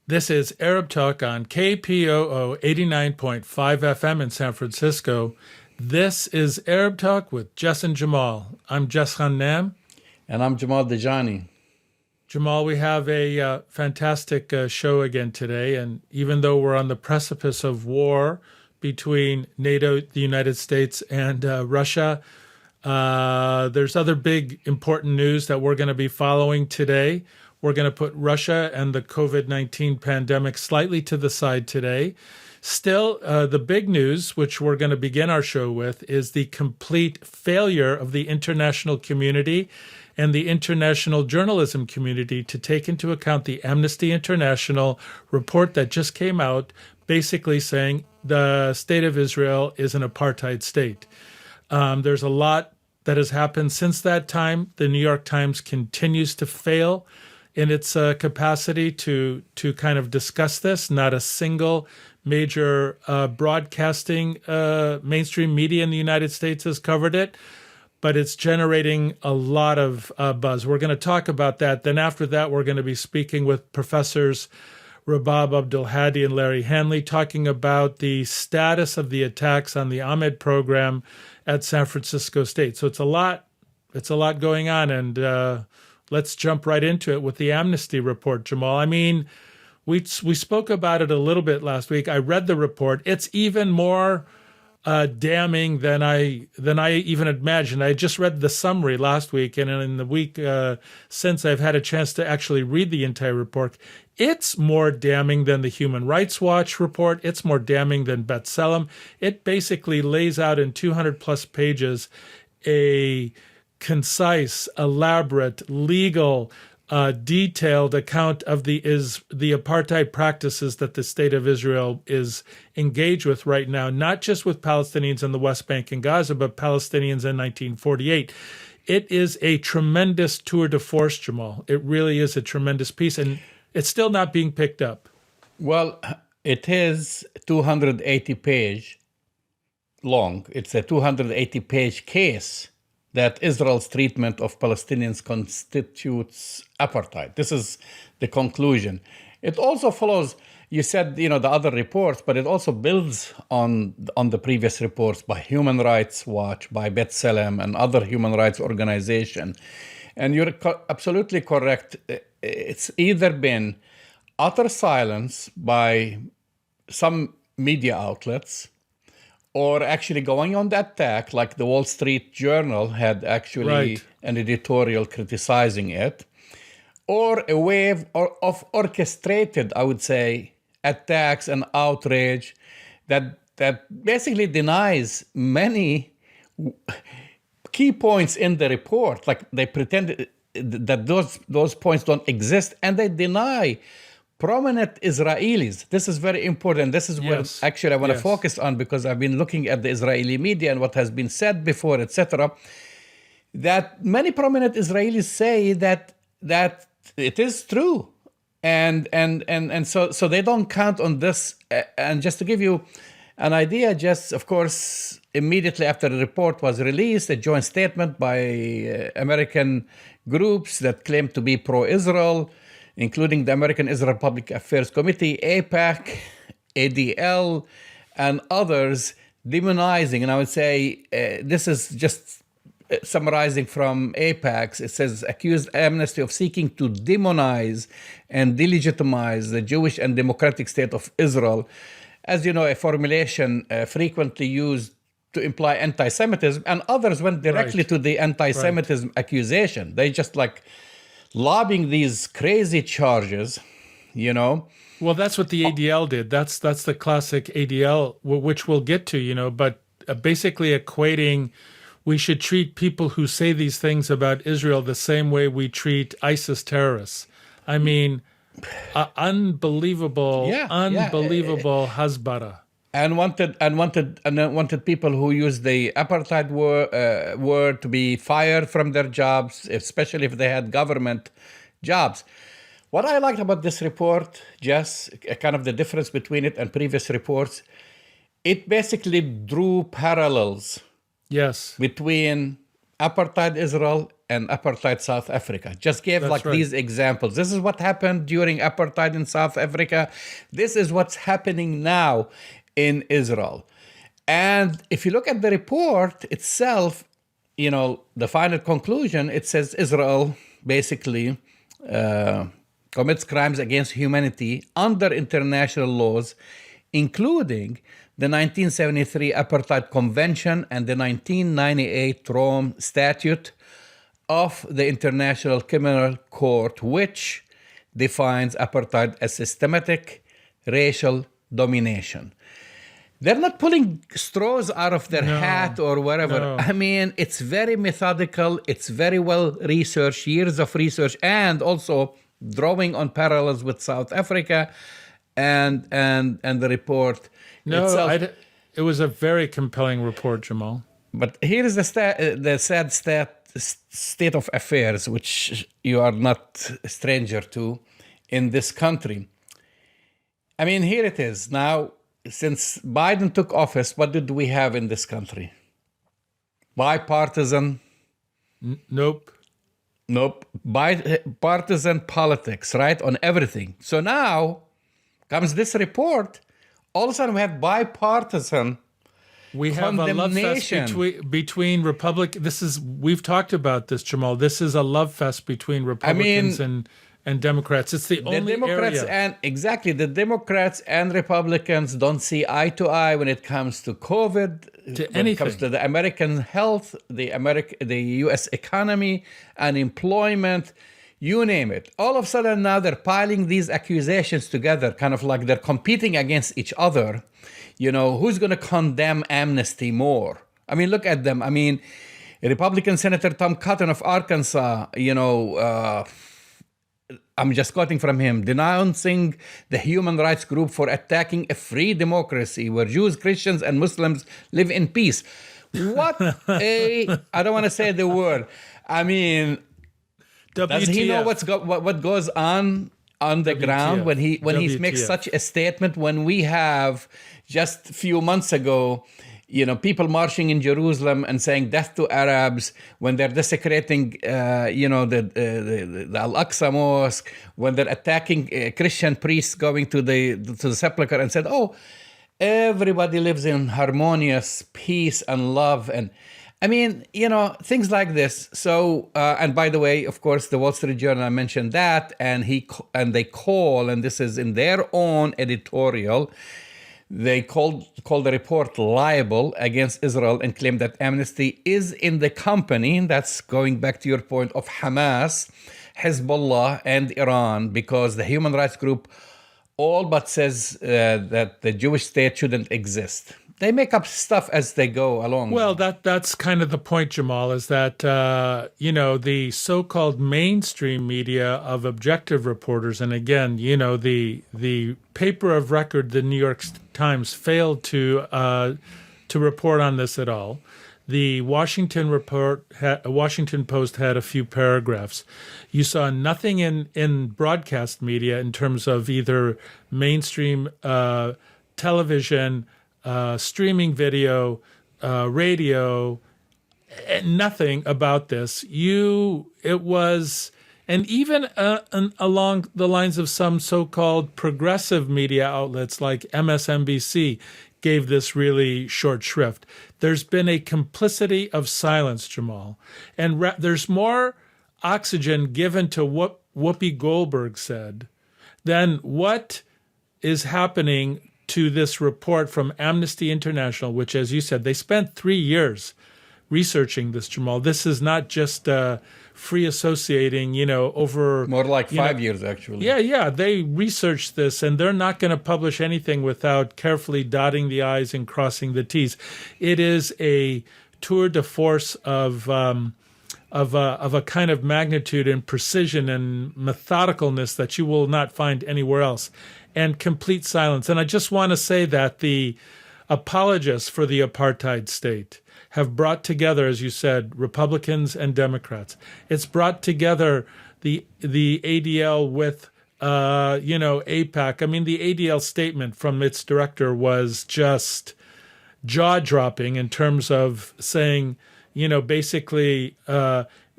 This is Arab Talk on KPOO 89.5 FM in San Francisco. This is Arab Talk with Jess and Jamal. I'm Jess Jamal. And I'm Jamal Dejani. Jamal, we have a fantastic show again today. And even though we're on the precipice of war between NATO, the United States, and Russia, there's other big important news that we're going to be following today. We're going to put Russia and the COVID-19 pandemic slightly to the side today. Still, the big news, which we're going to begin our show with, is the complete failure of the international community and the international journalism community to take into account the Amnesty International report that just came out, basically saying the state of Israel is an apartheid state. There's a lot that has happened since that time. The New York Times continues to fail in its capacity to kind of discuss this. Not a single major broadcasting mainstream media in the United States has covered it, but it's generating a lot of buzz. We're going to talk about that. Then after that, we're going to be speaking with Professors Rabab, Abdulhadi, and Larry Hanley, talking about the status of the attacks on the AMED program at San Francisco State. So it's a lot going on, and let's jump right into it with the Amnesty Report, Jamal. I mean, we spoke about it a little bit last week. I read the report. It's even more damning than I even imagined. I just read the summary last week, and in the week since, I've had a chance to actually read the entire report. It's more damning than the Human Rights Watch report. It's more damning than B'Tselem. It basically lays out in 200 plus pages a concise, elaborate, legal, detailed account of the apartheid practices that the state of Israel is engaged with right now, not just with Palestinians in the West Bank and Gaza, but Palestinians in 1948. It is a tremendous tour de force, Jamal. It really is a tremendous piece, and it's still not being picked up. Well, it is 280-page long. It's a 280-page case that Israel's treatment of Palestinians constitutes apartheid. This is the conclusion. It also follows, you said, the other reports, but it also builds on the previous reports by Human Rights Watch, by B'Tselem, and other human rights organizations. And you're absolutely correct. It's either been utter silence by some media outlets, or actually going on the attack, like the Wall Street Journal had actually an editorial criticizing it, or a wave of orchestrated, I would say, attacks and outrage that basically denies many key points in the report. Like they pretend that those points don't exist, and they deny prominent Israelis. This is very important. This is what actually I want to focus on, because I've been looking at the Israeli media and what has been said before, etc. That many prominent Israelis say that it is true, and so they don't count on this. And just to give you an idea, just of course, immediately after the report was released, a joint statement by American groups that claim to be pro-Israel, including the American Israel Public Affairs Committee, AIPAC, ADL, and others, demonizing. And I would say this is just summarizing from AIPAC. It says, accused Amnesty of seeking to demonize and delegitimize the Jewish and democratic state of Israel. As you know, a formulation frequently used to imply anti-Semitism, and others went directly to the anti-Semitism accusation. They just lobbing these crazy charges, Well, that's what the ADL did. That's the classic ADL, which we'll get to, but basically equating, we should treat people who say these things about Israel the same way we treat ISIS terrorists. I mean, unbelievable hasbara. And wanted people who use the apartheid word to be fired from their jobs, especially if they had government jobs. What I liked about this report, Jess, kind of the difference between it and previous reports, it basically drew parallels between apartheid Israel and apartheid South Africa. Just gave That's right. these examples. This is what happened during apartheid in South Africa. This is what's happening now in Israel. And if you look at the report itself, the final conclusion, it says Israel basically commits crimes against humanity under international laws, including the 1973 Apartheid Convention and the 1998 Rome Statute of the International Criminal Court, which defines apartheid as systematic racial domination. They're not pulling straws out of their hat or whatever. No. I mean, it's very methodical. It's very well researched, years of research, and also drawing on parallels with South Africa and the report itself. It was a very compelling report, Jamal. But here is the sad state of affairs, which you are not a stranger to in this country. I mean, here it is. Now, since Biden took office, what did we have in this country? Bipartisan? Nope. Bipartisan politics, right? On everything. So now comes this report. All of a sudden we have bipartisan We have a love fest between we've talked about this, Jamal. This is a love fest between Republicans and Democrats. It's the only Democrats area. The Democrats and Republicans don't see eye to eye when it comes to COVID, when it comes to the American health, the U.S. economy, unemployment, you name it. All of a sudden now they're piling these accusations together, kind of like they're competing against each other. Who's going to condemn amnesty more? I mean, look at them. I mean, Republican Senator Tom Cotton of Arkansas, I'm just quoting from him, denouncing the human rights group for attacking a free democracy where Jews, Christians, and Muslims live in peace. What I don't want to say the word. I mean, WTF. Does he know what goes on the ground when he makes such a statement? When we have just a few months ago, people marching in Jerusalem and saying death to Arabs, when they're desecrating, the Al-Aqsa Mosque, when they're attacking Christian priests going to the sepulchre and said, everybody lives in harmonious peace and love. And I mean, things like this. So, and by the way, of course, the Wall Street Journal mentioned that, and they call, and this is in their own editorial, they call the report libel against Israel and claim that Amnesty is in the company, that's going back to your point, of Hamas, Hezbollah, and Iran, because the human rights group all but says that the Jewish state shouldn't exist. They make up stuff as they go along. Well, that's kind of the point, Jamal, is that, the so-called mainstream media of objective reporters, and again, the paper of record, the New York Times, failed to report on this at all. The Washington Post had a few paragraphs. You saw nothing in broadcast media in terms of either mainstream television, streaming video, radio, nothing about this. And even along the lines of some so-called progressive media outlets like MSNBC gave this really short shrift. There's been a complicity of silence, Jamal. And there's more oxygen given to what Whoopi Goldberg said than what is happening to this report from Amnesty International, which, as you said, they spent 3 years researching this, Jamal. This is not just free associating, over... More like 5 years, actually. Yeah. They researched this, and they're not going to publish anything without carefully dotting the I's and crossing the T's. It is a tour de force of a kind of magnitude and precision and methodicalness that you will not find anywhere else, and complete silence. And I just want to say that the apologists for the apartheid state have brought together, as you said, Republicans and Democrats. It's brought together the ADL with, AIPAC. I mean, the ADL statement from its director was just jaw-dropping in terms of saying, basically,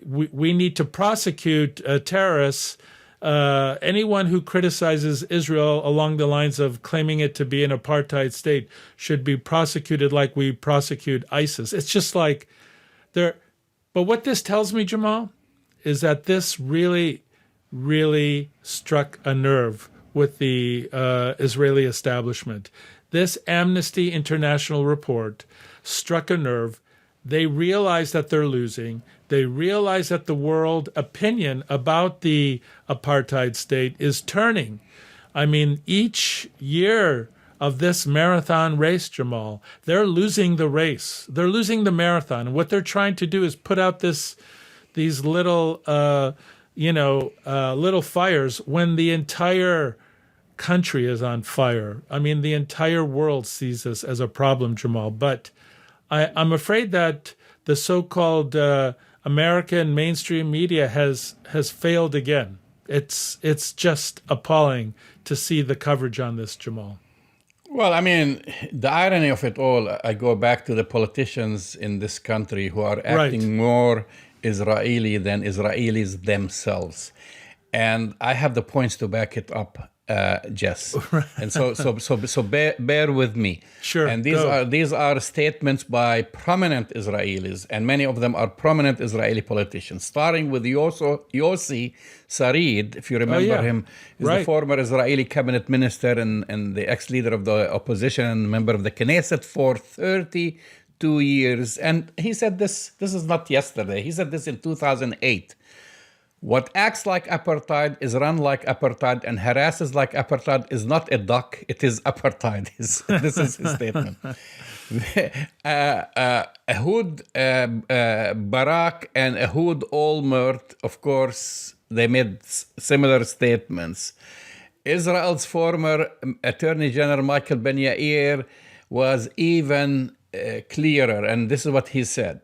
we need to prosecute terrorists. Anyone who criticizes Israel along the lines of claiming it to be an apartheid state should be prosecuted like we prosecute ISIS. It's just like there. But what this tells me, Jamal, is that this really, really struck a nerve with the Israeli establishment. This Amnesty International report struck a nerve. They realize that they're losing. They realize that the world opinion about the apartheid state is turning. I mean, each year of this marathon race, Jamal, they're losing the race. They're losing the marathon. And what they're trying to do is put out these little, little fires when the entire country is on fire. I mean, the entire world sees this as a problem, Jamal. But I'm afraid that the so-called American mainstream media has failed again. It's just appalling to see the coverage on this, Jamal. Well, I mean, the irony of it all, I go back to the politicians in this country who are acting more Israeli than Israelis themselves. And I have the points to back it up, Jess. And so bear with me. Sure. And these are statements by prominent Israelis, and many of them are prominent Israeli politicians, starting with Yossi Sarid, if you remember him, is the former Israeli cabinet minister and the ex-leader of the opposition and member of the Knesset for 32 years. And he said this is not yesterday, he said this in 2008. What acts like apartheid is run like apartheid and harasses like apartheid is not a duck, it is apartheid. This is his statement. Ehud Barak and Ehud Olmert, of course, they made similar statements. Israel's former Attorney General Michael Ben Yair was even clearer, and this is what he said.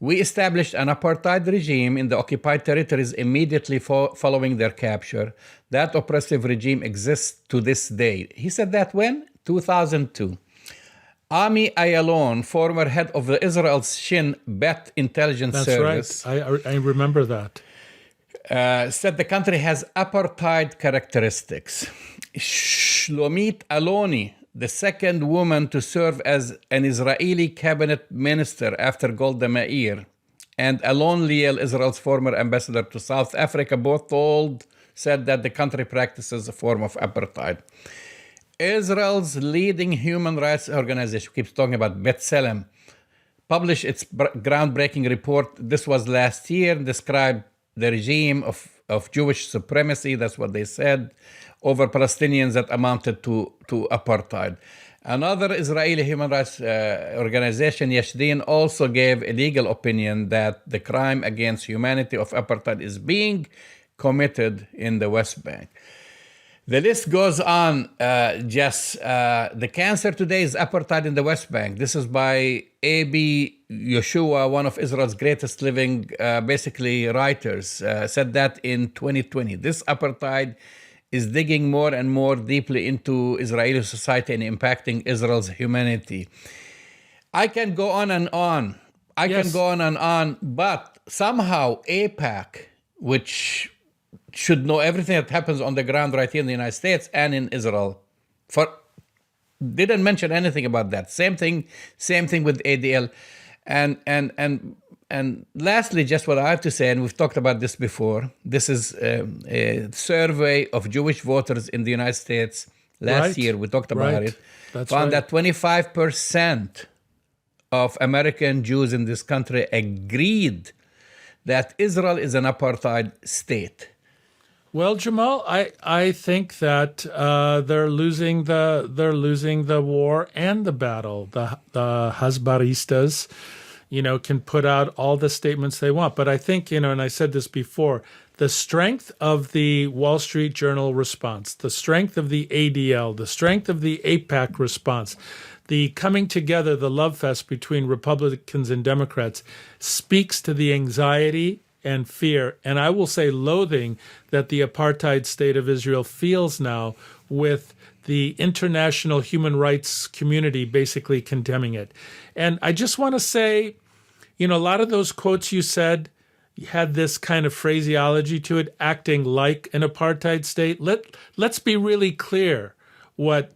We established an apartheid regime in the occupied territories immediately following their capture. That oppressive regime exists to this day. He said that when? 2002. Ami Ayalon, former head of the Israel's Shin Bet intelligence service. That's right. I remember that. Said the country has apartheid characteristics. Shlomit Aloni, the second woman to serve as an Israeli cabinet minister after Golda Meir, and Alon Liel, Israel's former ambassador to South Africa, both said that the country practices a form of apartheid. Israel's leading human rights organization, keeps talking about B'Tselem, published its groundbreaking report. This was last year, described the regime of Jewish supremacy, that's what they said, over Palestinians that amounted to apartheid. Another Israeli human rights organization, Yesh Din, also gave a legal opinion that the crime against humanity of apartheid is being committed in the West Bank. The list goes on, Jess. The cancer today is apartheid in the West Bank. This is by A.B. Yoshua, one of Israel's greatest living, writers, said that in 2020. This apartheid is digging more and more deeply into Israeli society and impacting Israel's humanity. I can go on and on. But somehow AIPAC, which should know everything that happens on the ground right here in the United States and in Israel, didn't mention anything about that. Same thing with ADL. And lastly, just what I have to say, and we've talked about this before, this is a survey of Jewish voters in the United States last year. We talked about it. That's found that 25% of American Jews in this country agreed that Israel is an apartheid state. Well, Jamal, I think that they're losing the war and the battle. The Hasbaristas, can put out all the statements they want. But I think, and I said this before, the strength of the Wall Street Journal response, the strength of the ADL, the strength of the AIPAC response, the coming together, the love fest between Republicans and Democrats speaks to the anxiety and fear, and I will say loathing, that the apartheid state of Israel feels now with the international human rights community basically condemning it. And I just want to say, a lot of those quotes you said, had this kind of phraseology to it, acting like an apartheid state. Let's be really clear what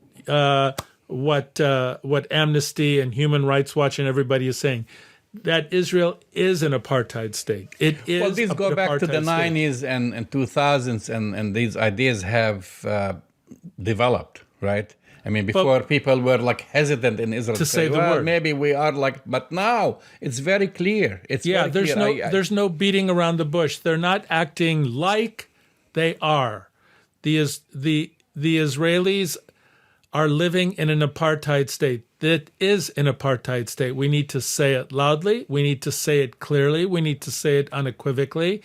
Amnesty and Human Rights Watch and everybody is saying, that Israel is an apartheid state. It is. Well, these go back to the apartheid state. 90s and 2000s, and these ideas have developed, right? I mean, before people were like hesitant in Israel to say the well, word. maybe we are like, but now it's very clear. It's Yeah, very clear. there's no beating around the bush. They're not acting like they are. The Israelis are living in an apartheid state. That is an apartheid state. We need to say it loudly. We need to say it clearly. We need to say it unequivocally.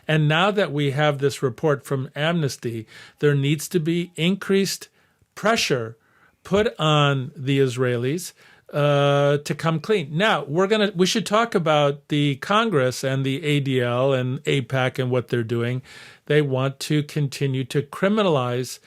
And now that we have this report from Amnesty, there needs to be increased pressure put on the Israelis to come clean. Now, we should talk about the Congress and the ADL and AIPAC and what they're doing. They want to continue to criminalize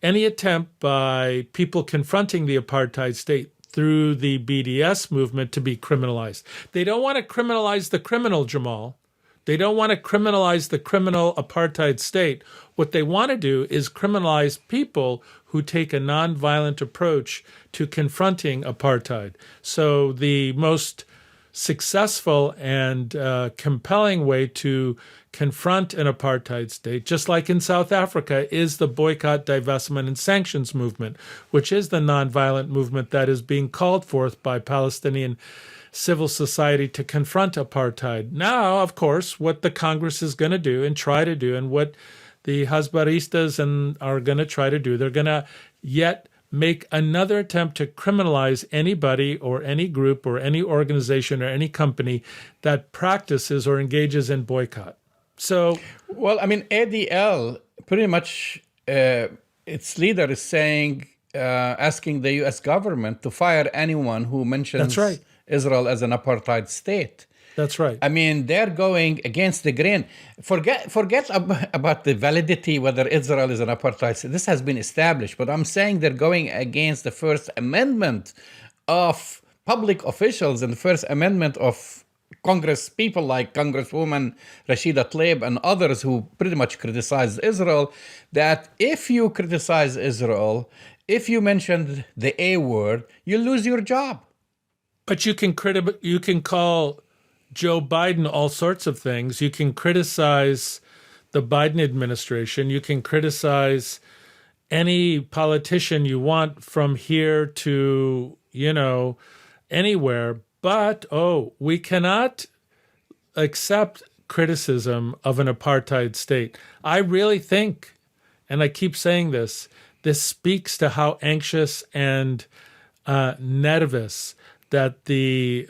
any attempt by people confronting the apartheid state through the BDS movement to be criminalized. They don't want to criminalize the criminal, Jamal. They don't want to criminalize the criminal apartheid state. What they want to do is criminalize people who take a nonviolent approach to confronting apartheid. So the most successful and compelling way to confront an apartheid state, just like in South Africa, is the boycott, divestment, and sanctions movement, which is the nonviolent movement that is being called forth by Palestinian civil society to confront apartheid. Now, of course, what the Congress is going to do and try to do, and what the Hasbaristas are going to try to do, they're going to yet make another attempt to criminalize anybody or any group or any organization or any company that practices or engages in boycott. So, well, I mean, ADL pretty much its leader is saying, asking the U.S. government to fire anyone who mentions That's right. Israel as an apartheid state. That's right. I mean, they're going against the grain. Forget about the validity, whether Israel is an apartheid state. This has been established, but I'm saying they're going against the First Amendment of public officials and the First Amendment of Congress people like Congresswoman Rashida Tlaib and others who pretty much criticize Israel, that if you criticize Israel, if you mention the A word, you lose your job. But you can call Joe Biden all sorts of things. You can criticize the Biden administration. You can criticize any politician you want from here to, anywhere. But, we cannot accept criticism of an apartheid state. I really think, and I keep saying this speaks to how anxious and nervous that the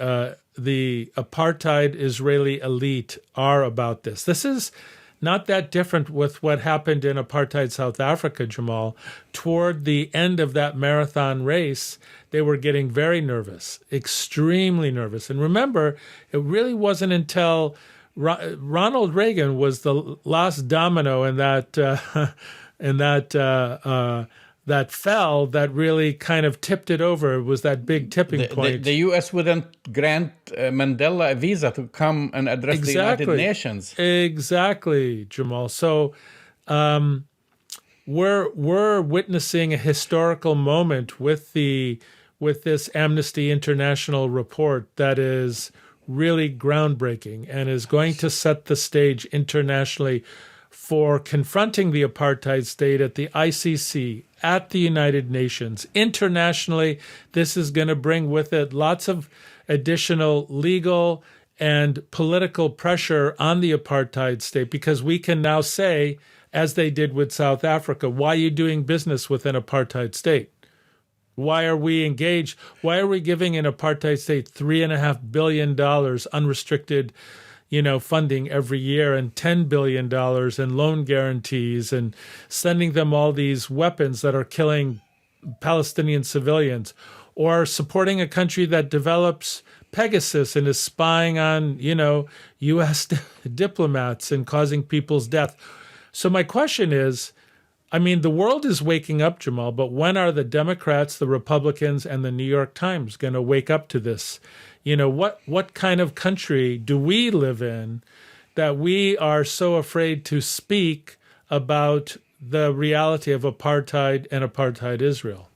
apartheid Israeli elite are about this. This is not that different with what happened in apartheid South Africa, Jamal. Toward the end of that marathon race, they were getting very nervous, extremely nervous. And remember, it really wasn't until Ronald Reagan was the last domino in that that fell that really kind of tipped it over. It was that big tipping point. The U.S. wouldn't grant Mandela a visa to come and address the United Nations. Exactly, Jamal. So we're witnessing a historical moment with this Amnesty International report that is really groundbreaking and is going to set the stage internationally for confronting the apartheid state at the ICC, at the United Nations. Internationally, this is going to bring with it lots of additional legal and political pressure on the apartheid state, because we can now say, as they did with South Africa, why are you doing business with an apartheid state? Why are we engaged? Why are we giving an apartheid state $3.5 billion unrestricted funding every year, and $10 billion in loan guarantees, and sending them all these weapons that are killing Palestinian civilians, or supporting a country that develops Pegasus and is spying on, U.S. diplomats and causing people's death? So my question is, the world is waking up, Jamal, but when are the Democrats, the Republicans, and the New York Times going to wake up to this? what kind of country do we live in that we are so afraid to speak about the reality of apartheid and apartheid Israel?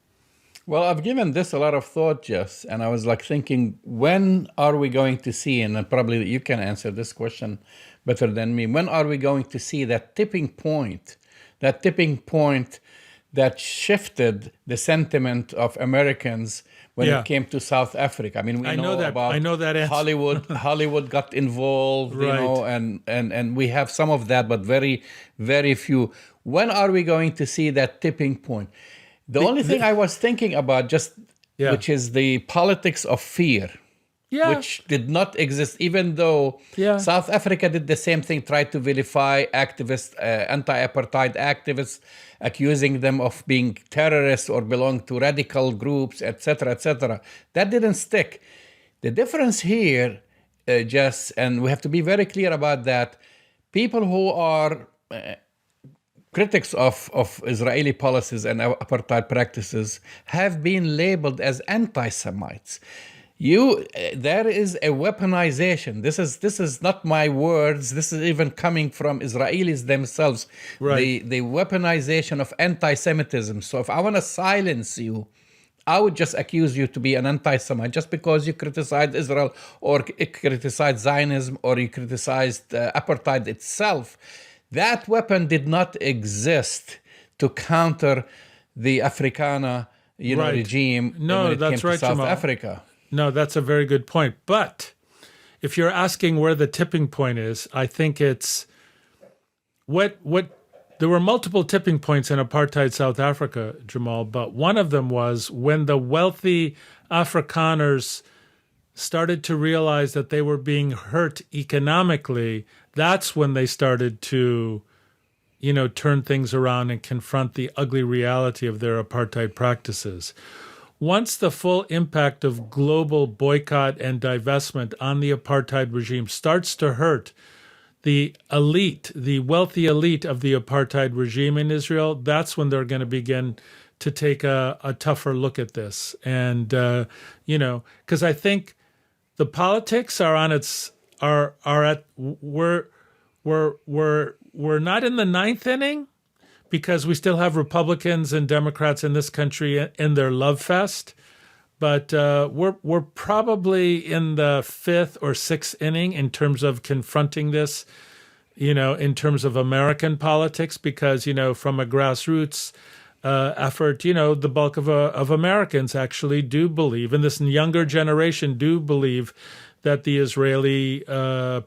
Well, I've given this a lot of thought, Jess, and I was like thinking, when are we going to see, and probably you can answer this question better than me, when are we going to see that tipping point that shifted the sentiment of Americans when it came to South Africa? I mean, we know that answer. Hollywood got involved, and we have some of that, but very, very few. When are we going to see that tipping point? The only thing I was thinking about which is the politics of fear, which did not exist, even though South Africa did the same thing, tried to vilify activists, anti-apartheid activists, accusing them of being terrorists or belong to radical groups, etc., etc. That didn't stick. The difference here, Jess, and we have to be very clear about that, people who are critics of Israeli policies and apartheid practices have been labeled as anti-Semites. There is a weaponization. This is not my words. This is even coming from Israelis themselves. Right. The weaponization of anti-Semitism. So if I want to silence you, I would just accuse you to be an anti-Semite just because you criticized Israel or criticized Zionism or you criticized apartheid itself. That weapon did not exist to counter the Africana regime when it came to South Africa. No, that's a very good point. But if you're asking where the tipping point is, I think it's there were multiple tipping points in apartheid South Africa, Jamal, but one of them was when the wealthy Afrikaners started to realize that they were being hurt economically. That's when they started to, turn things around and confront the ugly reality of their apartheid practices. Once the full impact of global boycott and divestment on the apartheid regime starts to hurt the elite, the wealthy elite of the apartheid regime in Israel, that's when they're going to begin to take a tougher look at this. And, because I think the politics are we're not in the ninth inning because we still have Republicans and Democrats in this country in their love fest, but we're probably in the fifth or sixth inning in terms of confronting this, in terms of American politics, because from a grassroots effort, the bulk of Americans actually do believe, and this younger generation do believe, that the Israeli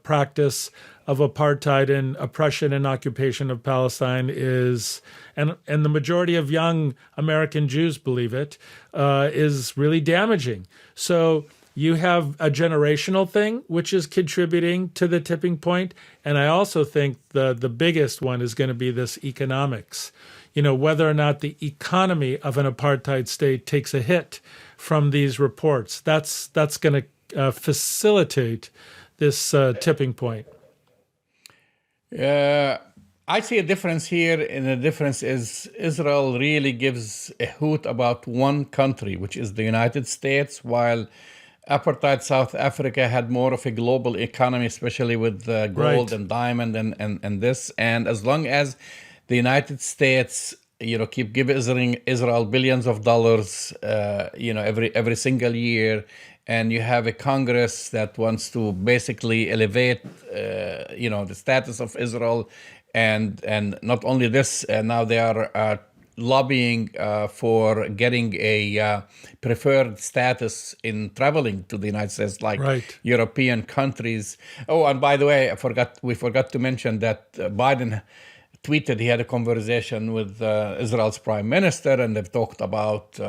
practice of apartheid and oppression and occupation of Palestine is, and the majority of young American Jews believe it, is really damaging. So you have a generational thing, which is contributing to the tipping point. And I also think the biggest one is going to be this economics. Whether or not the economy of an apartheid state takes a hit from these reports, that's going to facilitate this tipping point. I see a difference here, and the difference is Israel really gives a hoot about one country, which is the United States, while apartheid South Africa had more of a global economy, especially with gold and diamond and this. And as long as the United States, keep giving Israel billions of dollars, every single year, and you have a Congress that wants to basically elevate, the status of Israel, and not only this, now they are lobbying for getting a preferred status in traveling to the United States, like European countries. Oh, and by the way, we forgot to mention that Biden tweeted he had a conversation with Israel's prime minister, and they've talked about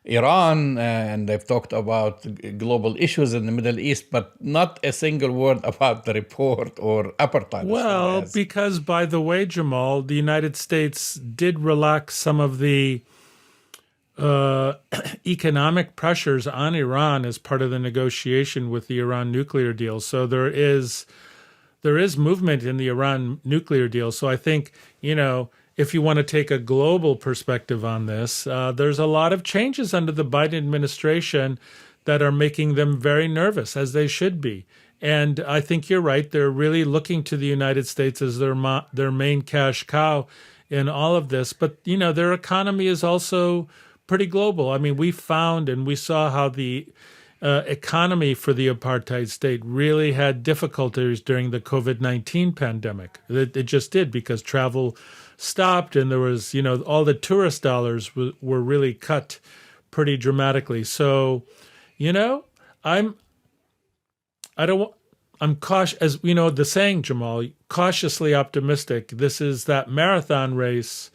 Iran, and they've talked about global issues in the Middle East, but not a single word about the report or apartheid. Well, because, by the way, Jamal, the United States did relax some of the economic pressures on Iran as part of the negotiation with the Iran nuclear deal. So there is movement in the Iran nuclear deal. So I think, if you want to take a global perspective on this, there's a lot of changes under the Biden administration that are making them very nervous, as they should be. And I think you're right. They're really looking to the United States as their main cash cow in all of this. But, you know, their economy is also pretty global. I mean, we found and we saw how the economy for the apartheid state really had difficulties during the COVID-19 pandemic. It just did, because travel stopped and there was, you know, all the tourist dollars were really cut pretty dramatically. So, you know, I'm cautious, as you know, the saying, Jamal, cautiously optimistic. This is that marathon race.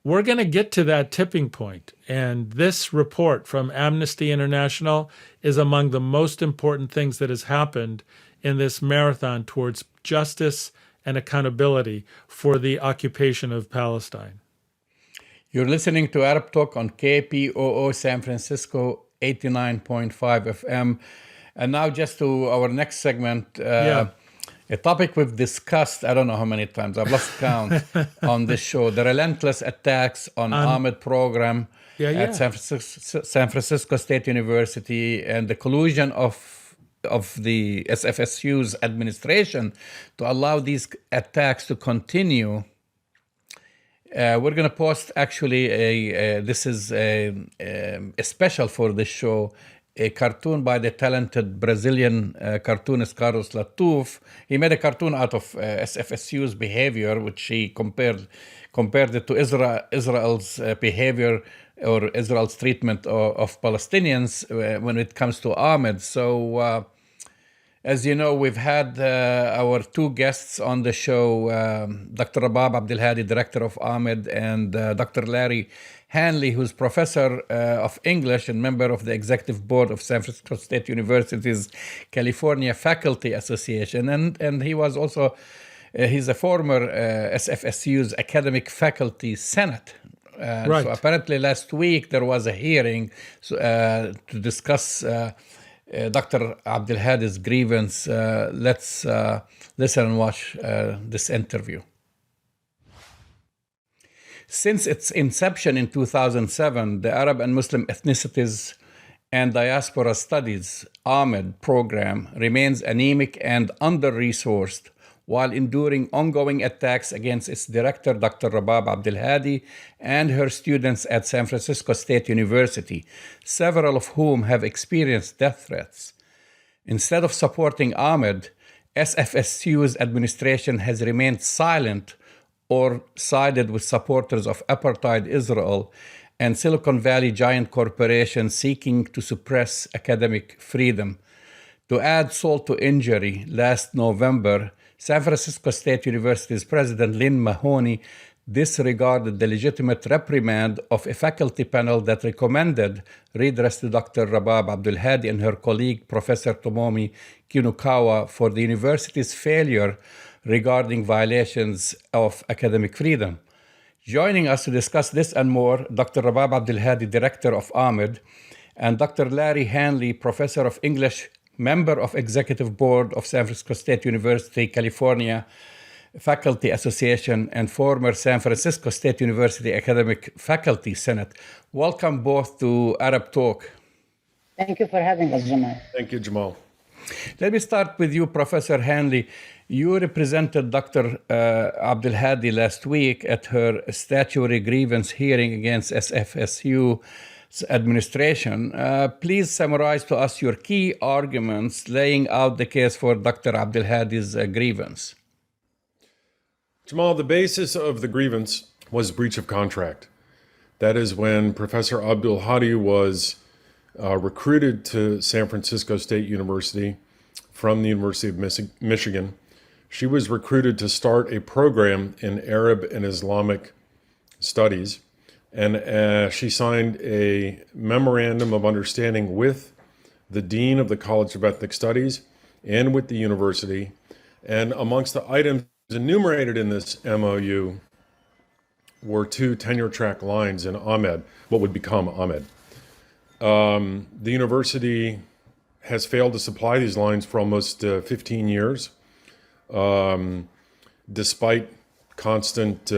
We're going to get to that tipping point. And this report from Amnesty International is among the most important things that has happened in this marathon towards justice and accountability for the occupation of Palestine. You're listening to Arab Talk on KPOO San Francisco 89.5 FM. And now just to our next segment, a topic we've discussed, I don't know how many times, I've lost count on this show, the relentless attacks on AMED program at San Francisco State University, and the collusion of the SFSU's administration to allow these attacks to continue. We're going to post actually this is a special for this show, a cartoon by the talented Brazilian cartoonist Carlos Latouf. He made a cartoon out of SFSU's behavior, which he compared it to Israel's behavior or Israel's treatment of Palestinians when it comes to AMED. So, as you know, we've had our two guests on the show, Dr. Rabab Abdulhadi, director of AMED, and Dr. Larry Hanely, who's professor of English and member of the executive board of San Francisco State University's California Faculty Association. And he was also, he's a former SFSU's Academic Faculty Senate. Right. So apparently last week there was a hearing to discuss Dr. Abdulhadi's grievance. Let's listen and watch this interview. Since its inception in 2007, the Arab and Muslim Ethnicities and Diaspora Studies AMED program remains anemic and under-resourced while enduring ongoing attacks against its director, Dr. Rabab Abdulhadi, and her students at San Francisco State University, several of whom have experienced death threats. Instead of supporting AMED, SFSU's administration has remained silent or sided with supporters of apartheid Israel and Silicon Valley giant corporations seeking to suppress academic freedom. To add salt to injury, last November, San Francisco State University's President Lynn Mahoney disregarded the legitimate reprimand of a faculty panel that recommended redress to Dr. Rabab Abdulhadi and her colleague, Professor Tomomi Kinukawa, for the university's failure regarding violations of academic freedom. Joining us to discuss this and more, Dr. Rabab Abdulhadi, director of AMED, and Dr. Larry Hanely, professor of English, member of Executive Board of San Francisco State University, California Faculty Association, and former San Francisco State University Academic Faculty Senate. Welcome both to Arab Talk. Thank you for having us, Jamal. Thank you, Jamal. Let me start with you, Professor Hanley. You represented Dr. Abdulhadi last week at her statutory grievance hearing against SFSU's administration. Please summarize to us your key arguments laying out the case for Dr. Abdulhadi's grievance. Jamal, the basis of the grievance was breach of contract. That is when Professor Abdulhadi was recruited to San Francisco State University from the University of Michigan. She was recruited to start a program in Arab and Islamic studies, and she signed a memorandum of understanding with the Dean of the College of Ethnic Studies and with the university. And amongst the items enumerated in this MOU were 2 tenure track lines in AMED, what would become AMED. The university has failed to supply these lines for almost 15 years. Despite constant,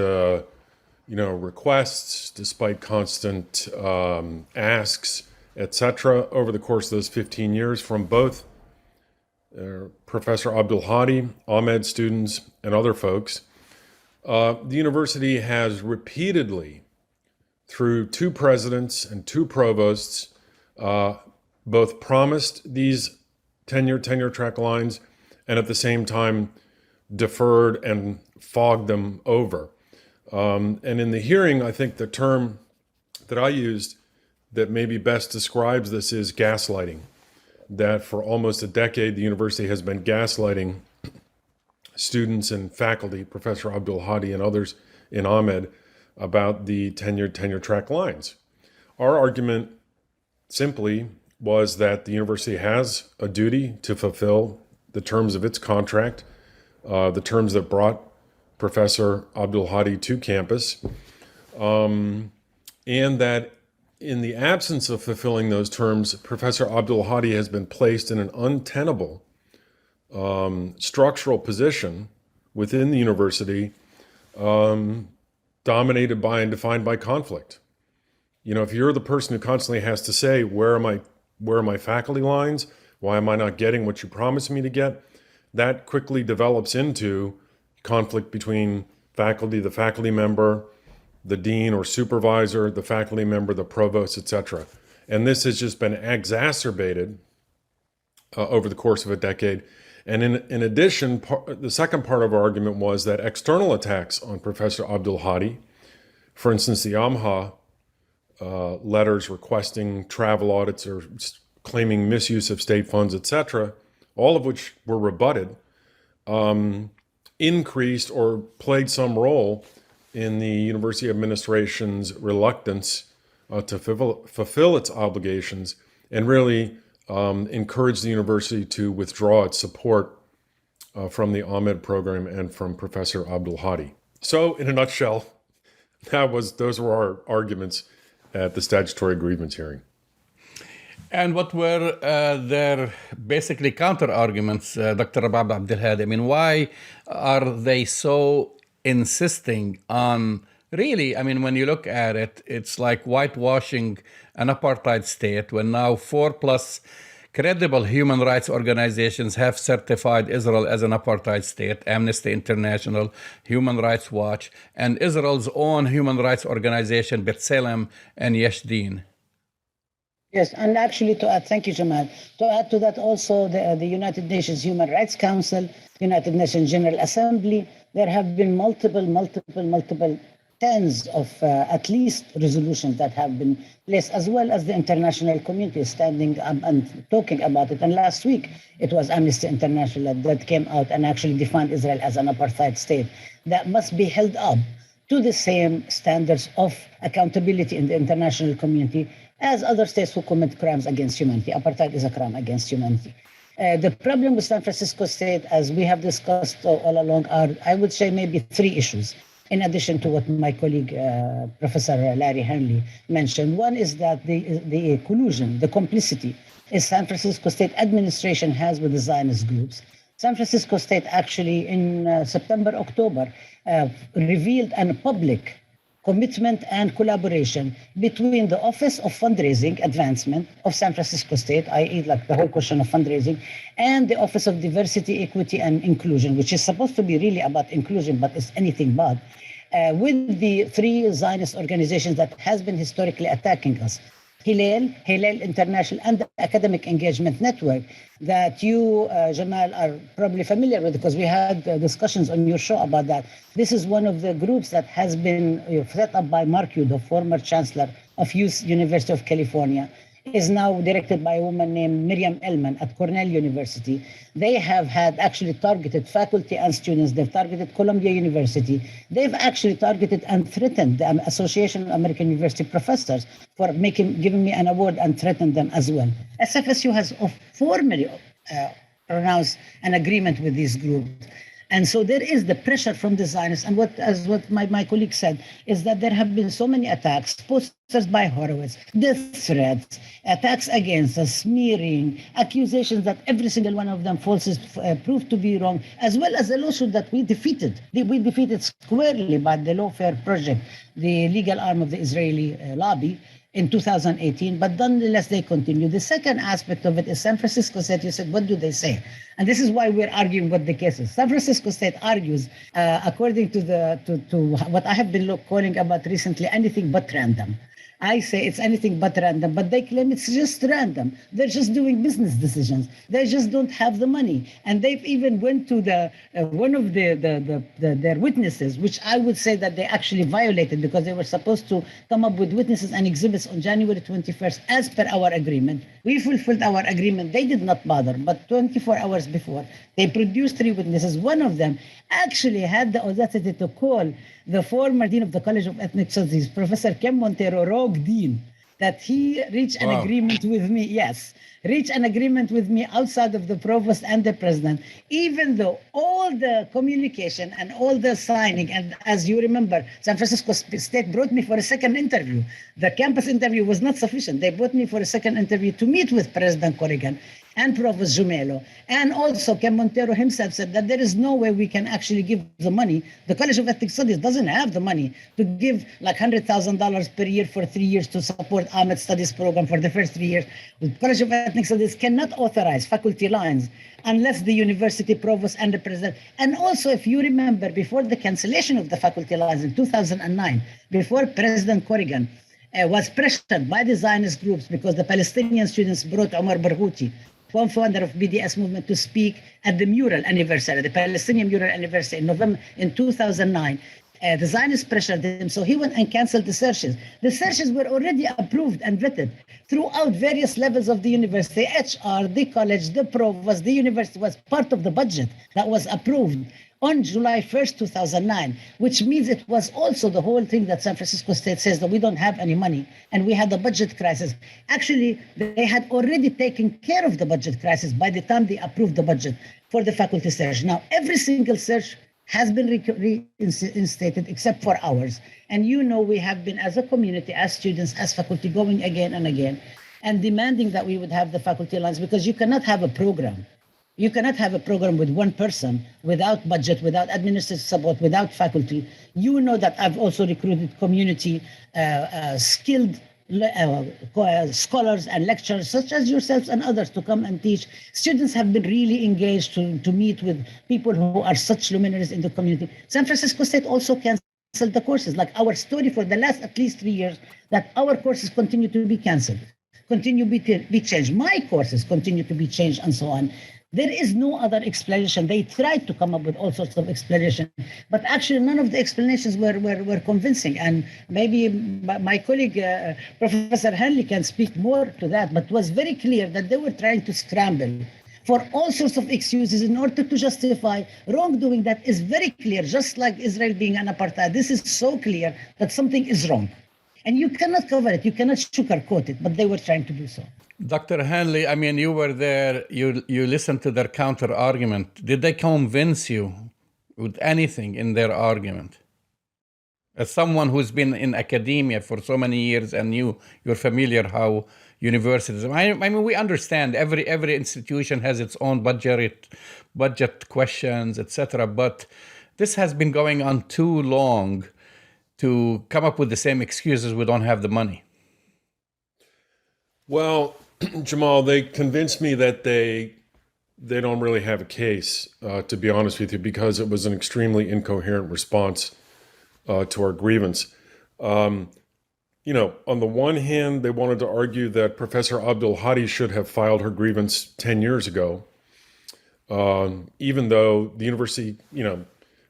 requests, despite constant asks etc., over the course of those 15 years from both Professor Abdulhadi, AMED students, and other folks. The university has repeatedly, through 2 presidents and 2 provosts, both promised these tenure track lines and at the same time deferred and fogged them over. And in the hearing, I think the term that I used that maybe best describes this is gaslighting. That for almost a decade, the university has been gaslighting students and faculty, Professor Abdulhadi and others in AMED, about the tenure track lines. Our argument simply was that the university has a duty to fulfill the terms of its contract, the terms that brought Professor Abdulhadi to campus, and that in the absence of fulfilling those terms, Professor Abdulhadi has been placed in an untenable structural position within the university, dominated by and defined by conflict. You know, if you're the person who constantly has to say, where are my faculty lines? Why am I not getting what you promised me to get? That quickly develops into conflict between faculty, the faculty member, the dean or supervisor, the faculty member, the provost, etc. And this has just been exacerbated over the course of a decade. And in addition, the second part of our argument was that external attacks on Professor Abdulhadi, for instance, the AMHA letters requesting travel audits or claiming misuse of state funds, etc., all of which were rebutted, increased or played some role in the university administration's reluctance to fulfill its obligations and really encouraged the university to withdraw its support from the AMED program and from Professor Abdulhadi. So, in a nutshell, those were our arguments at the statutory grievance hearing. And what were their basically counter arguments, Dr. Rabab Abdulhadi? I mean, why are they so insisting on really, I mean, when you look at it, it's like whitewashing an apartheid state when now 4+ credible human rights organizations have certified Israel as an apartheid state: Amnesty International, Human Rights Watch, and Israel's own human rights organization, B'Tselem and Yesh Din. Yes, and actually to add, thank you, Jamal. To add to that also, the United Nations Human Rights Council, United Nations General Assembly, there have been multiple tens of at least resolutions that have been placed, as well as the international community standing up and talking about it. And last week, it was Amnesty International that came out and actually defined Israel as an apartheid state that must be held up to the same standards of accountability in the international community as other states who commit crimes against humanity. Apartheid is a crime against humanity. The problem with San Francisco State, as we have discussed all along, are, I would say, maybe 3 issues, in addition to what my colleague, Professor Larry Hanely mentioned. One is that the collusion, the complicity, is San Francisco State administration has with the Zionist groups. San Francisco State actually in September, October, revealed a public commitment and collaboration between the Office of Fundraising Advancement of San Francisco State, i.e. like the whole question of fundraising, and the Office of Diversity, Equity, and Inclusion, which is supposed to be really about inclusion, but is anything but, with the 3 Zionist organizations that has been historically attacking us: Hillel International, and the Academic Engagement Network that you, Jamal, are probably familiar with because we had discussions on your show about that. This is one of the groups that has been set up by Mark Yu, the former chancellor of University of California. Is now directed by a woman named Miriam Ellman at Cornell University. They have had actually targeted faculty and students. They've targeted Columbia University. They've actually targeted and threatened the Association of American University Professors for giving me an award and threatened them as well. SFSU has formally pronounced an agreement with these groups. And so there is the pressure from the Zionists. And what my colleague said is that there have been so many attacks, posters by Horowitz, death threats, attacks against us, smearing, accusations that every single one of them false proved to be wrong, as well as a lawsuit that we defeated. We defeated squarely by the Lawfare Project, the legal arm of the Israeli lobby, in 2018, but nonetheless they continue. The second aspect of it is San Francisco State. You said, what do they say? And this is why we're arguing what the case is. San Francisco State argues, according to what I have been calling about recently, anything but random. I say it's anything but random, but they claim it's just random. They're just doing business decisions. They just don't have the money. And they've even went to one of their witnesses, which I would say that they actually violated, because they were supposed to come up with witnesses and exhibits on January 21st as per our agreement. We fulfilled our agreement. They did not bother, but 24 hours before, they produced 3 witnesses. One of them actually had the audacity to call the former dean of the College of Ethnic Studies, Professor Ken Montero, rogue dean, that he reached an agreement with me. Yes, reached an agreement with me outside of the provost and the president, even though all the communication and all the signing, and as you remember, San Francisco State brought me for a second interview. The campus interview was not sufficient. They brought me for a second interview to meet with President Corrigan and Provost Jumelo. And also Ken Montero himself said that there is no way we can actually give the money. The College of Ethnic Studies doesn't have the money to give like $100,000 per year for 3 years to support AMED studies program for the first 3 years. The College of Ethnic Studies cannot authorize faculty lines unless the university provost and the president. And also, if you remember, before the cancellation of the faculty lines in 2009, before President Corrigan was pressured by the Zionist groups, because the Palestinian students brought Omar Barghouti, co-founder of BDS movement, to speak at the mural anniversary, the Palestinian mural anniversary in November in 2009. The Zionists pressured him, so he went and canceled the searches. The searches were already approved and vetted throughout various levels of the university, HR, the college, the provost, the university was part of the budget that was approved on July 1st, 2009, which means it was also the whole thing that San Francisco State says that we don't have any money and we had a budget crisis. Actually, they had already taken care of the budget crisis by the time they approved the budget for the faculty search. Now, every single search has been reinstated except for ours. And you know, we have been, as a community, as students, as faculty, going again and again and demanding that we would have the faculty lines, because you cannot have a program. You cannot have a program with one person, without budget, without administrative support, without faculty. You know that I've also recruited community skilled scholars and lecturers, such as yourselves and others, to come and teach. Students have been really engaged to meet with people who are such luminaries in the community. San Francisco State also canceled the courses, like our story for the last at least 3 years, that our courses continue to be canceled, continue to be changed. My courses continue to be changed and so on. There is no other explanation. They tried to come up with all sorts of explanations, but actually none of the explanations were convincing. And maybe my colleague, Professor Hanely, can speak more to that, but it was very clear that they were trying to scramble for all sorts of excuses in order to justify wrongdoing that is very clear, just like Israel being an apartheid. This is so clear that something is wrong. And you cannot cover it, you cannot sugarcoat it, but they were trying to do so. Dr. Hanley, I mean, you were there, you listened to their counter argument. Did they convince you with anything in their argument? As someone who's been in academia for so many years and you're familiar how universities, I mean, we understand every institution has its own budget questions, etc. But this has been going on too long to come up with the same excuses, we don't have the money. Well, Jamal, they convinced me that they don't really have a case, to be honest with you, because it was an extremely incoherent response to our grievance. You know, on the one hand, they wanted to argue that Professor Abdulhadi should have filed her grievance 10 years ago, even though the university, you know,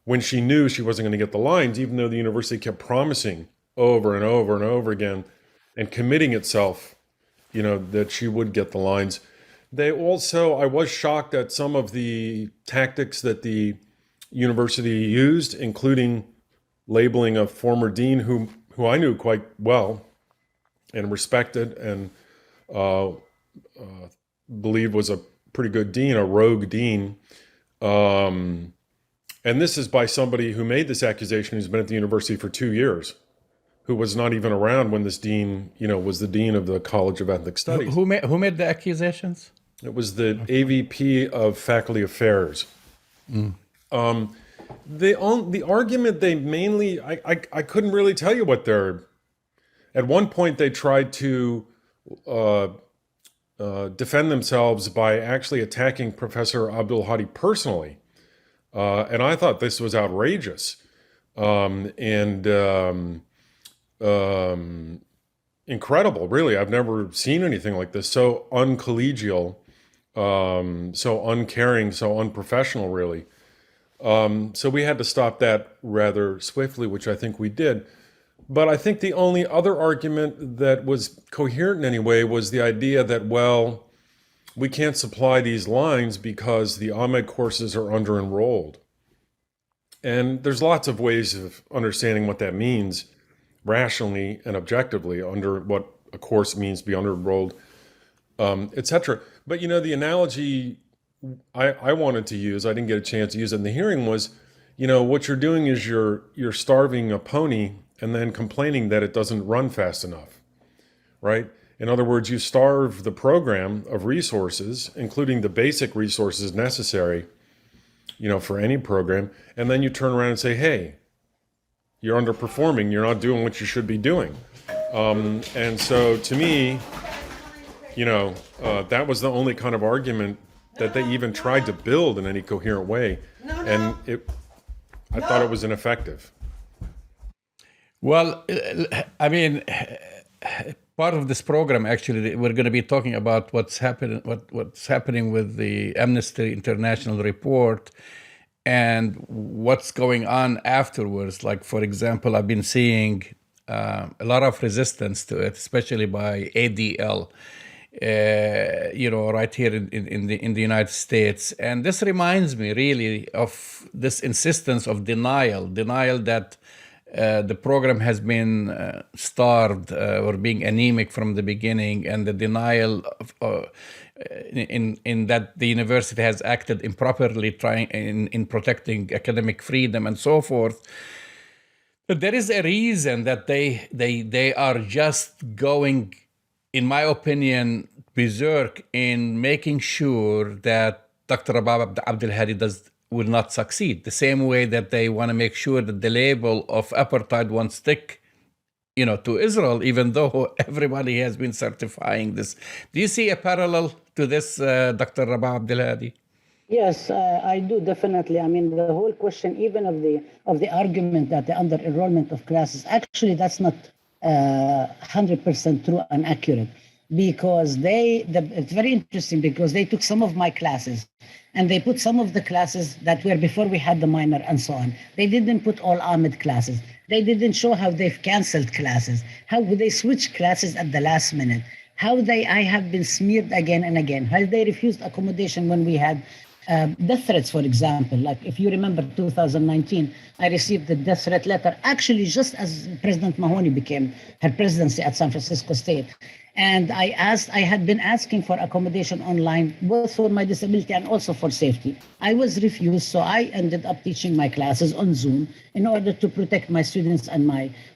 when she knew she wasn't going to get the lines, even though the university kept promising over and over and over again and committing itself, you know, that she would get the lines. They also, I was shocked at some of the tactics that the university used, including labeling a former dean who I knew quite well and respected and believed was a pretty good dean, a rogue dean. And this is by somebody who made this accusation who's been at the university for 2 years, who was not even around when this dean, you know, was the dean of the College of Ethnic Studies. Who made the accusations? It was the AVP of Faculty Affairs. The argument they mainly, I couldn't really tell you what their At one point, they tried to defend themselves by actually attacking Professor Abdulhadi personally. And I thought this was outrageous and incredible, really. I've never seen anything like this. So uncollegial, so uncaring, so unprofessional, really. So we had to stop that rather swiftly, which I think we did. But I think the only other argument that was coherent in any way was the idea that, well, we can't supply these lines because the AMED courses are under-enrolled. And there's lots of ways of understanding what that means rationally and objectively, under what a course means to be under-enrolled, etc. But, the analogy I wanted to use, I didn't get a chance to use it in the hearing, was, what you're doing is you're starving a pony and then complaining that it doesn't run fast enough, right? In other words, you starve the program of resources, including the basic resources necessary, for any program, and then you turn around and say, hey, you're underperforming, you're not doing what you should be doing. And so to me, that was the only kind of argument that they even tried to build in any coherent way. And I thought it was ineffective. Well, I mean, part of this program, actually, we're going to be talking about what's happening with the Amnesty International report and what's going on afterwards. Like, for example, I've been seeing a lot of resistance to it, especially by ADL, right here in the United States. And this reminds me really of this insistence of denial that the program has been starved or being anemic from the beginning, and the denial of, in that the university has acted improperly trying in protecting academic freedom and so forth. But there is a reason that they are just going, in my opinion, berserk in making sure that Dr. Rabab Abdulhadi will not succeed. The same way that they want to make sure that the label of apartheid won't stick, to Israel, even though everybody has been certifying this. Do you see a parallel to this, Dr. Rabab Abdulhadi? Yes, I do, definitely. I mean, the whole question, even of the argument that the under-enrollment of classes, actually, that's not 100% true and accurate, because it's very interesting, because they took some of my classes and they put some of the classes that were before we had the minor and so on. They didn't put all AMED classes. They didn't show how they've canceled classes, how they switch classes at the last minute, how I have been smeared again and again, how they refused accommodation when we had death threats, for example. Like, if you remember 2019, I received the death threat letter, actually just as President Mahoney became her presidency at San Francisco State. And I had been asking for accommodation online, both for my disability and also for safety. I was refused, so I ended up teaching my classes on Zoom in order to protect my students and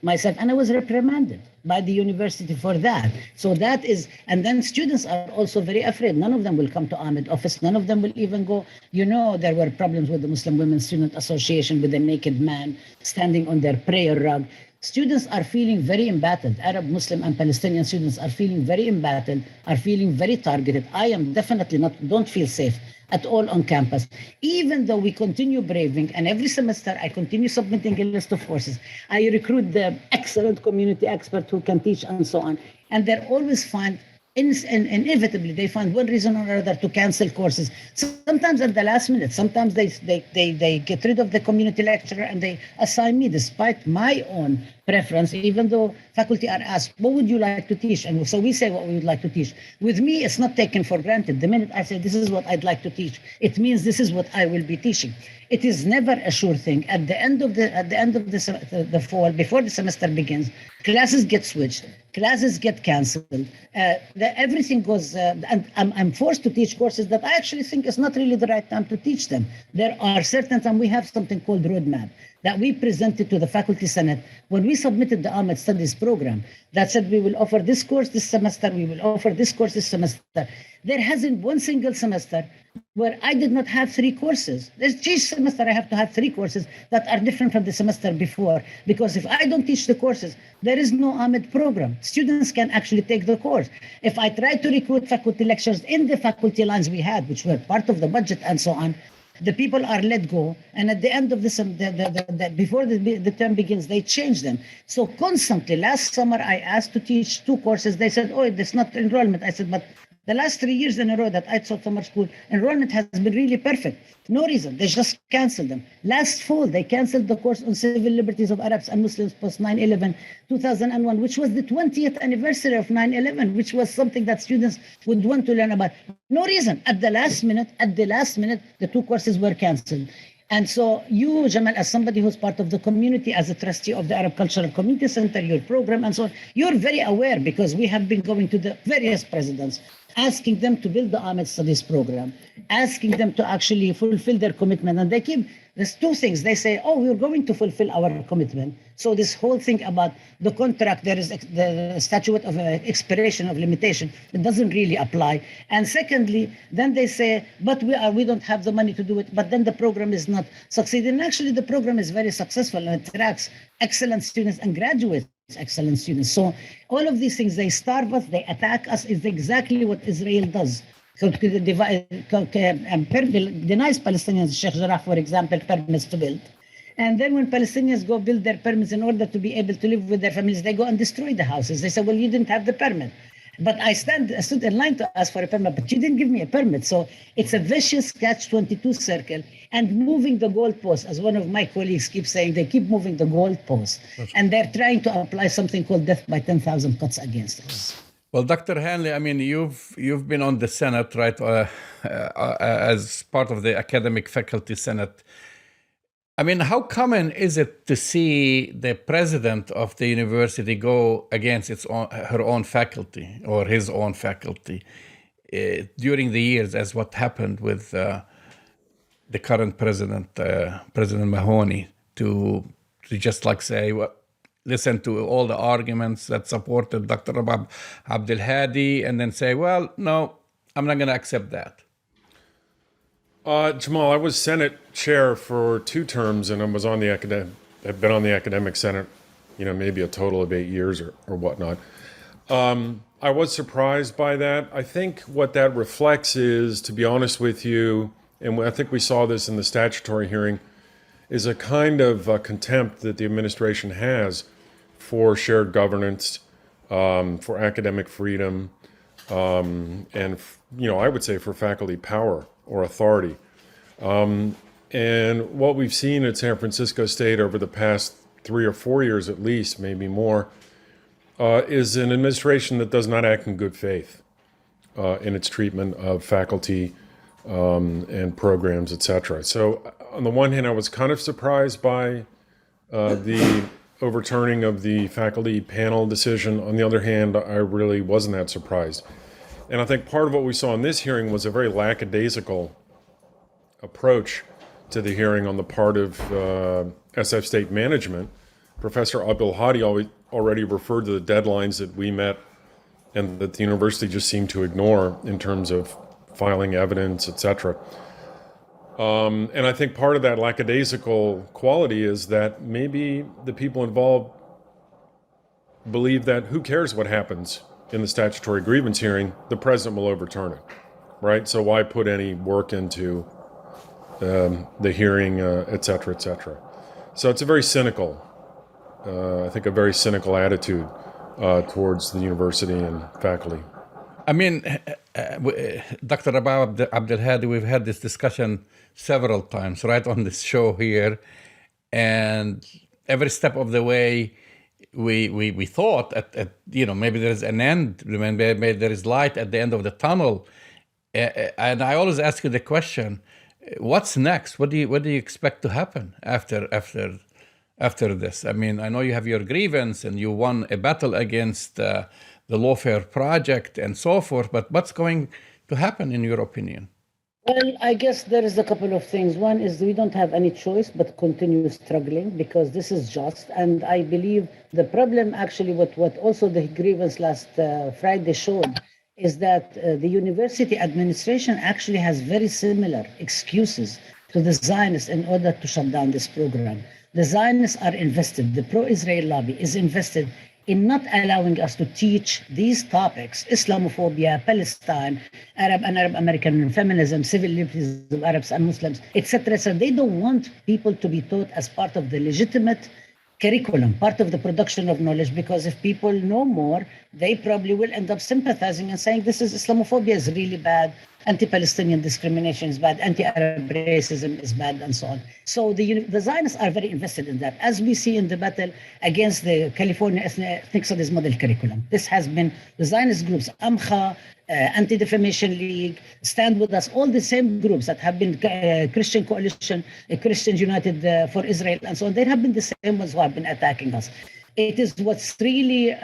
myself. And I was reprimanded by the university for that. So that is, and then students are also very afraid. None of them will come to AMED office. None of them will even go. There were problems with the Muslim Women's Student Association with a naked man standing on their prayer rug. Students are feeling very embattled. Arab, Muslim, and Palestinian students are feeling very embattled, are feeling very targeted. I am definitely don't feel safe at all on campus, even though we continue braving, and every semester I continue submitting a list of courses. I recruit the excellent community experts who can teach and so on, and they're always find, inevitably, they find one reason or another to cancel courses. Sometimes at the last minute, sometimes they get rid of the community lecturer and they assign me, despite my own preference, even though faculty are asked, what would you like to teach? And so we say what we would like to teach. With me, it's not taken for granted. The minute I say, this is what I'd like to teach, it means this is what I will be teaching. It is never a sure thing. At the end of the fall, before the semester begins, classes get switched, classes get canceled. Everything goes, and I'm forced to teach courses that I actually think is not really the right time to teach them. There are certain times we have something called roadmap. that we presented to the Faculty Senate when we submitted the AMED Studies program that said we will offer this course this semester, we will offer this course this semester. There hasn't one single semester where I did not have 3 courses. Each semester I have to have 3 courses that are different from the semester before, because if I don't teach the courses, there is no AMED program. Students can actually take the course. If I try to recruit faculty lecturers in the faculty lines we had, which were part of the budget and so on, the people are let go, and at the end of this, before the term begins, they change them. So constantly, last summer I asked to teach 2 courses. They said, oh, that's not enrollment. I said, but the last 3 years in a row that I taught summer school, enrollment has been really perfect. No reason. They just canceled them. Last fall, they canceled the course on civil liberties of Arabs and Muslims post 9/11, 2001, which was the 20th anniversary of 9/11, which was something that students would want to learn about. No reason. At the last minute, the 2 courses were canceled. And so you, Jamal, as somebody who's part of the community, as a trustee of the Arab Cultural Community Center, your program and so on, you're very aware, because we have been going to the various presidents, asking them to build the AMED Studies program, asking them to actually fulfill their commitment. And there's 2 things. They say, oh, we're going to fulfill our commitment. So this whole thing about the contract, there is the statute of expiration of limitation, it doesn't really apply. And secondly, then they say, but we don't have the money to do it, but then the program is not succeeding. And actually, the program is very successful and attracts excellent students and graduates excellent students. So all of these things, they starve us, they attack us, is exactly what Israel does. So denies Palestinians, Sheikh Jarrah, for example, permits to build. And then when Palestinians go build their permits in order to be able to live with their families, they go and destroy the houses. They say, well, you didn't have the permit. But I stood in line to ask for a permit, but you didn't give me a permit. So it's a vicious catch-22 circle, and moving the goalpost, as one of my colleagues keeps saying, they keep moving the goalpost. And they're trying to apply something called death by 10,000 cuts against us. Well, Dr. Hanely, I mean, you've been on the Senate, right, as part of the Academic Faculty Senate. I mean, how common is it to see the president of the university go against her own faculty or his own faculty during the years, as what happened with the current president, President Mahoney, to just like say, well, listen to all the arguments that supported Dr. Rabab Abdulhadi, and then say, well, no, I'm not going to accept that. Jamal, I was Senate chair for 2 terms, and I was on the I've been on the Academic Senate, maybe a total of 8 years or whatnot. I was surprised by that. I think what that reflects is, to be honest with you, and I think we saw this in the statutory hearing, is a kind of contempt that the administration has for shared governance, for academic freedom, and I would say for faculty power or authority. And what we've seen at San Francisco State over the past 3 or 4 years at least, maybe more, is an administration that does not act in good faith in its treatment of faculty and programs, etc. So on the one hand, I was kind of surprised by the overturning of the faculty panel decision. On the other hand, I really wasn't that surprised. And I think part of what we saw in this hearing was a very lackadaisical approach to the hearing on the part of SF State management. Professor Abdulhadi already referred to the deadlines that we met and that the university just seemed to ignore in terms of filing evidence, etc. And I think part of that lackadaisical quality is that maybe the people involved believe that who cares what happens in the statutory grievance hearing, the president will overturn it, right? So why put any work into the hearing, et cetera, et cetera. So it's a very cynical, I think a very cynical attitude towards the university and faculty. I mean, Dr. Rabab Abdulhadi, we've had this discussion several times, right, on this show here. And every step of the way, we thought, maybe there is an end, maybe there is light at the end of the tunnel. And I always ask you the question, what's next? What do you expect to happen after this? I mean, I know you have your grievance and you won a battle against the Lawfare Project and so forth, but what's going to happen in your opinion? Well, I guess there is a couple of things. One is we don't have any choice but continue struggling because this is just. And I believe the problem actually, what also the grievance last Friday showed, is that the university administration actually has very similar excuses to the Zionists in order to shut down this program. The Zionists are invested, the pro-Israel lobby is invested in not allowing us to teach these topics, Islamophobia, Palestine, Arab and Arab American feminism, civil liberties of Arabs and Muslims, etc. So they don't want people to be taught as part of the legitimate curriculum, part of the production of knowledge, because if people know more, they probably will end up sympathizing and saying this is Islamophobia is really bad, anti-Palestinian discrimination is bad, anti-Arab racism is bad, and so on. So the Zionists are very invested in that, as we see in the battle against the California Ethnic Studies model curriculum. This has been the Zionist groups, AMCHA, Anti-Defamation League, Stand With Us, all the same groups that have been Christian Coalition, Christians United for Israel, and so on. They have been the same ones who have been attacking us. It is what's really,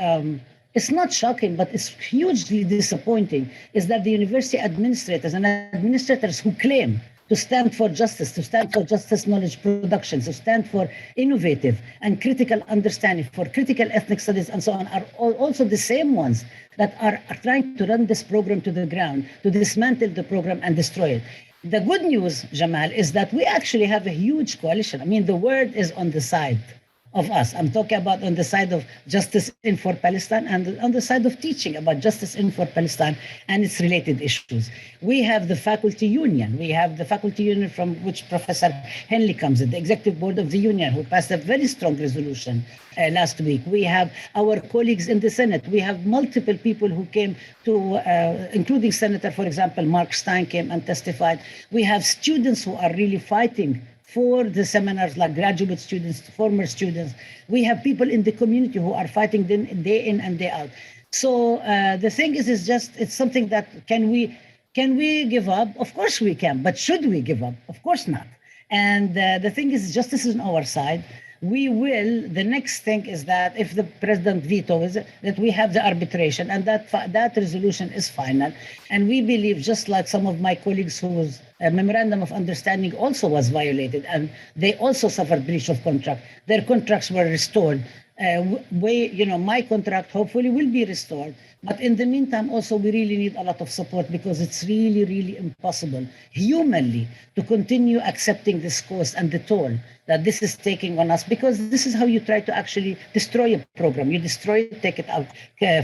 it's not shocking, but it's hugely disappointing, is that the university administrators and administrators who claim to stand for justice knowledge production, to stand for innovative and critical understanding, for critical ethnic studies and so on, are also the same ones that are trying to run this program to the ground, to dismantle the program and destroy it. The good news, Jamal, is that we actually have a huge coalition. I mean, the word is on the side of us. I'm talking about on the side of justice in for Palestine and on the side of teaching about justice in for Palestine and its related issues. We have the faculty union. We have the faculty union from which Professor Hanely comes in, the executive board of the union, who passed a very strong resolution last week. We have our colleagues in the Senate. We have multiple people who came to, including Senator, for example, Mark Stein came and testified. We have students who are really fighting for the seminars, like graduate students, former students. We have people in the community who are fighting day in and day out. So the thing is it's something that can we give up? Of course we can, but should we give up? Of course not. And the thing is, justice is on our side. We will, the next thing is that if the president vetoes it, that we have the arbitration, and that resolution is final. And we believe, just like some of my colleagues whose memorandum of understanding also was violated, and they also suffered breach of contract, their contracts were restored. My contract hopefully will be restored. But in the meantime, also, we really need a lot of support, because it's really, really impossible humanly to continue accepting this cost and the toll that this is taking on us, because this is how you try to actually destroy a program. You destroy it, take it out,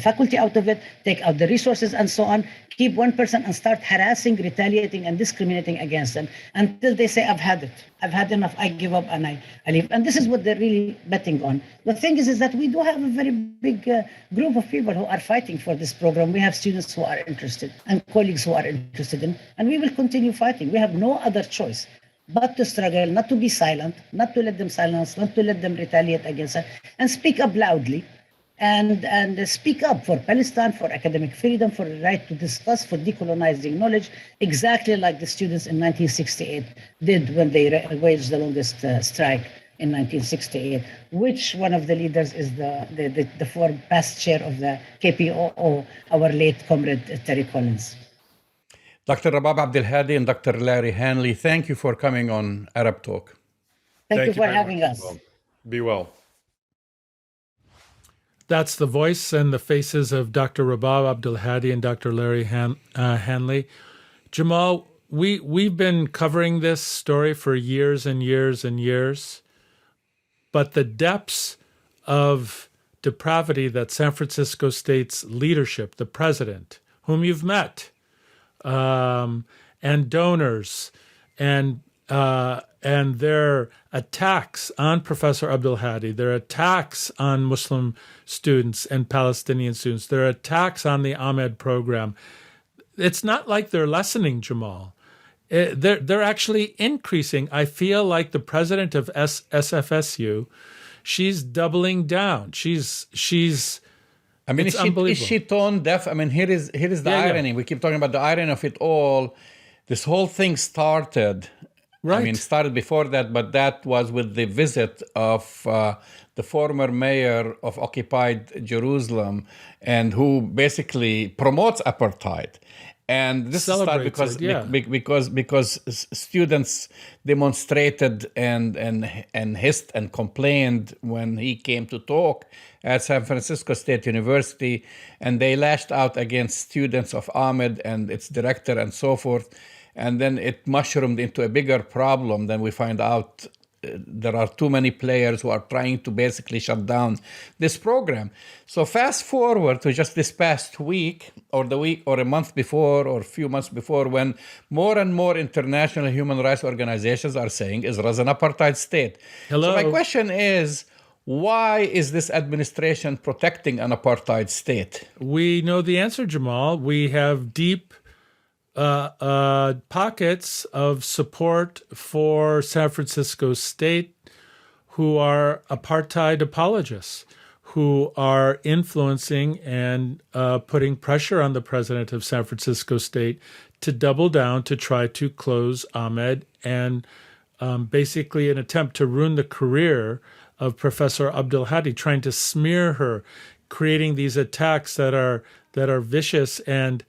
faculty out of it, take out the resources and so on, keep one person and start harassing, retaliating and discriminating against them until they say, I've had it. I've had enough, I give up and I leave. And this is what they're really betting on. The thing is that we do have a very big group of people who are fighting for this program. We have students who are interested and colleagues who are interested in, and we will continue fighting. We have no other choice but to struggle, not to be silent, not to let them silence, not to let them retaliate against us, and speak up loudly and speak up for Palestine, for academic freedom, for the right to discuss, for decolonizing knowledge, exactly like the students in 1968 did when they waged the longest strike in 1968, which one of the leaders is the former past chair of the KPOO, our late comrade Terry Collins. Dr. Rabab Abdulhadi and Dr. Larry Hanley, thank you for coming on Arab Talk. Thank you for very having much. us. Well, be well. That's the voice and the faces of Dr. Rabab Abdulhadi and Dr. Larry Hanley. Jamal, we've been covering this story for years and years and years, but the depths of depravity that San Francisco State's leadership, the president, whom you've met, and donors, and their attacks on Professor Abdulhadi, their attacks on Muslim students and Palestinian students, their attacks on the AMED program. It's not like they're lessening, Jamal. They're actually increasing. I feel like the president of SFSU, she's doubling down. She's I mean, unbelievable. is she tone deaf? I mean, here is the irony. We keep talking about the irony of it all. This whole thing started Right. I mean, it started before that, but that was with the visit of the former mayor of occupied Jerusalem, and who basically promotes apartheid. And this started Celebrates because it, yeah. because students demonstrated and hissed and complained when he came to talk at San Francisco State University, and they lashed out against students of AMED and its director and so forth. And then it mushroomed into a bigger problem. Then we find out there are too many players who are trying to basically shut down this program. So fast forward to just this past week, or the week, or a month before, or a few months before, when more and more international human rights organizations are saying Israel is an apartheid state. Hello. So my question is, why is this administration protecting an apartheid state? We know the answer, Jamal. We have deep pockets of support for San Francisco State who are apartheid apologists, who are influencing and putting pressure on the president of San Francisco State to double down to try to close AMED, and basically an attempt to ruin the career of Professor Abdulhadi, trying to smear her, creating these attacks that are vicious. And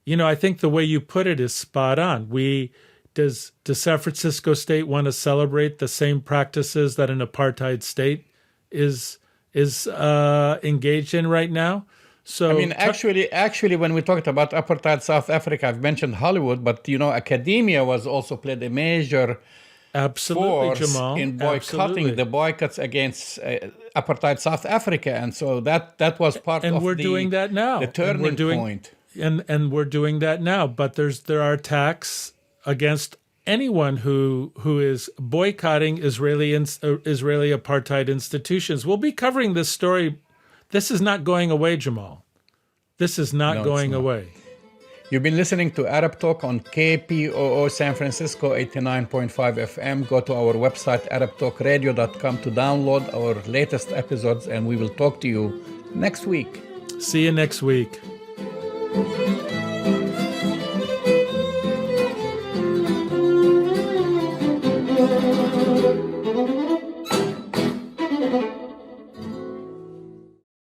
I think the way you put it is spot on. Does San Francisco State want to celebrate the same practices that an apartheid state is engaged in right now? So I mean, actually, when we talked about apartheid South Africa, I've mentioned Hollywood, but academia was also played a major absolutely, force Jamal, in boycotting the boycotts against apartheid South Africa, and so that was part of we're doing that now. The turning point. And we're doing that now, but there are attacks against anyone who is boycotting Israeli apartheid institutions. We'll be covering this story. This is not going away, Jamal. This is not going away. You've been listening to Arab Talk on KPOO San Francisco 89.5 FM. Go to our website, arabtalkradio.com, to download our latest episodes, and we will talk to you next week. See you next week.